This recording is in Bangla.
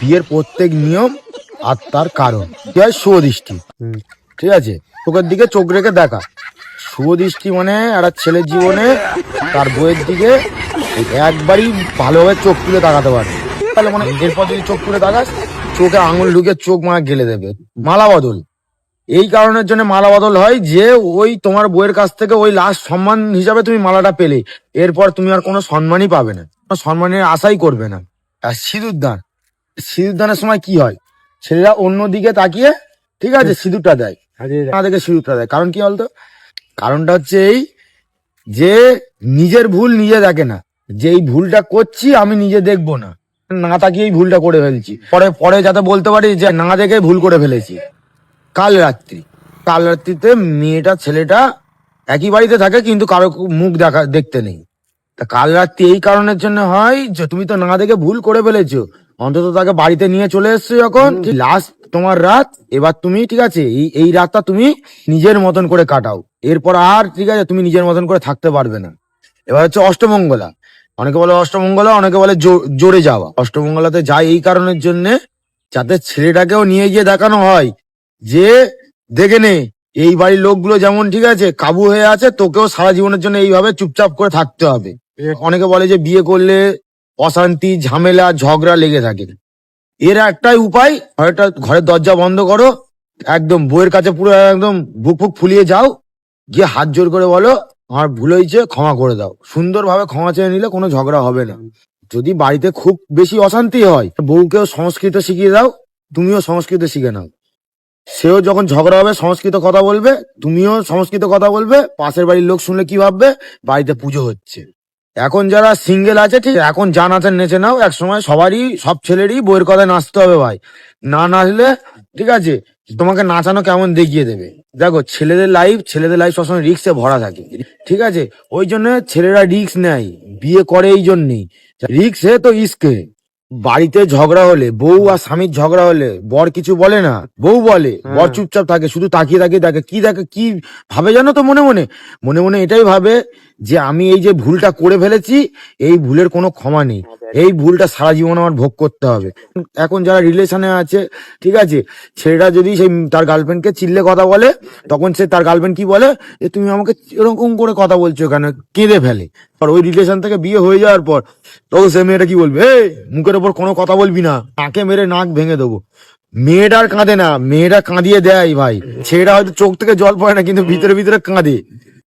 বিয়ের প্রত্যেক নিয়ম আর তার কারণ কি হয়, শুভদৃষ্টি। ঠিক আছে, চোখের দিকে চোখ রেখে দেখা। শুভদৃষ্টি মানে একটা ছেলের জীবনে তার বইয়ের দিকে একবারই ভালোভাবে চোখ তুলে তাকাতে পারে। তাহলে মানে এরপর যদি চোখ তুলে তাকাস, চোখে আঙুল ঢুকে চোখ গেলে দেবে। মালা বদল এই কারণের জন্য মালা বদল হয় যে ওই তোমার বইয়ের কাছ থেকে ওই লাস্ট সম্মান হিসাবে তুমি মালাটা পেলে, এরপর তুমি আর কোনো সম্মানই পাবে না, কোনো সম্মানের আশাই করবে না। আর সিঁদুরদান, সিঁদুরদানের সময় কি হয়, ছেলেরা অন্যদিকে তাকিয়ে ঠিক আছে সিঁদুরটা দেয়, না দেখে সিঁদুরটা দেয়। কারণ কি বলতো, কারণটা হচ্ছে এই যে নিজের ভুল নিজে দেখে না, যে এই ভুলটা করছি আমি নিজে দেখবো না, না তাকিয়ে এই ভুলটা করে ফেলছি, পরে পরে যাতে বলতে পারি যে না দেখে ভুল করে ফেলেছি। কাল রাত্রিতে মেয়েটা ছেলেটা একই বাড়িতে থাকে কিন্তু কারো মুখ দেখতে নেই। তা কাল রাত্রি এই কারণের জন্য হয় যে তুমি তো না দেখে ভুল করে ফেলেছো, অন্তত তাকে বাড়িতে নিয়ে চলে এসছো যখন, লাস্ট তোমার রাত, এবার তুমি ঠিক আছে এই রাতটা তুমি নিজের মতন করে কাটাও, এরপর আর ঠিক আছে তুমি নিজের মতন করে থাকতে পারবে না। এবার হচ্ছে অষ্টমঙ্গলা, অনেকে বলে অষ্টমঙ্গলা, অনেকে বলে জোরে যাওয়া। অষ্টমঙ্গলাতে যায় এই কারণের জন্য যাতে ছেলেটাকেও নিয়ে গিয়ে দেখানো হয় যে দেখে নে এই বাড়ির লোকগুলো যেমন ঠিক আছে কাবু হয়ে আছে, তোকেও সারা জীবনের জন্য এইভাবে চুপচাপ করে থাকতে হবে। অনেকে বলে যে বিয়ে করলে অশান্তি ঝামেলা ঝগড়া লেগে থাকে, এর একটাই উপায়, ঘরের দরজা বন্ধ করো, একদম বইয়ের কাছে পুরো একদম বুক ফুক ফুলিয়ে যাও, গিয়ে হাত জোর করে বলো আমার ভুল হয়েছে ক্ষমা করে দাও। সুন্দরভাবে ক্ষমা চেয়ে নিলে কোনো ঝগড়া হবে না। যদি বাড়িতে খুব বেশি অশান্তি হয়, বউকেও সংস্কৃত শিখিয়ে দাও, তুমিও সংস্কৃত শিখে নাও। সেও যখন ঝগড়া হবে সংস্কৃত কথা বলবে, তুমিও সংস্কৃত কথা বলবে, পাশের বাড়ির লোক শুনলে কি ভাববে, বাড়িতে পুজো হচ্ছে। এখন যারা সিঙ্গেল আছে ঠিক এখন যা নাচেন নেচে নাও, এক সময় সব ছেলেরই বইয়ের কথায় নাচতে হবে ভাই, না নাচলে ঠিক আছে তোমাকে নাচানো কেমন দেখিয়ে দেবে। দেখো ছেলেদের লাইফ সবসময় রিস্কে ভরা থাকে, ঠিক আছে, ওই জন্য ছেলেরা রিস্ক নেয়, বিয়ে করে এই জন্যই, রিস্ক হে তো ইস্কে। বাড়িতে ঝগড়া হলে, বউ আর স্বামীর ঝগড়া হলে বর কিছু বলে না, বউ বলে, বর চুপচাপ থাকে, শুধু তাকিয়ে তাকিয়ে দেখে, কি ভাবে জানো তো, মনে মনে মনে মনে এটাই ভাবে যে আমি এই যে ভুলটা করে ফেলেছি, এই ভুলের কোনো ক্ষমা নেই, এই ভুলটা সারা জীবন আমার ভোগ করতে হবে। এখন যারা রিলেশনে আছে ঠিক আছে, ছেলেটা যদি সেই তার গার্লফ্রেন্ডকে চিল্লে কথা বলে, তখন সে তার গার্লফ্রেন্ড কি বলে, যে তুমি আমাকে এরকম করে কথা বলছো কেন, কেঁদে ফেলে। আর ওই রিলেশন থেকে বিয়ে হয়ে যাওয়ার পর তখন সে মেয়েটা কি বলবে, মুখের ওপর কোনো কথা বলবি না, নাকে মেরে নাক ভেঙে দেবো। মেয়েটার কাঁদে না, মেয়েটা কাঁদিয়ে দেয় ভাই, ছেলেটা হয়তো চোখ থেকে জল পড়ে না কিন্তু ভিতরে ভিতরে কাঁদে।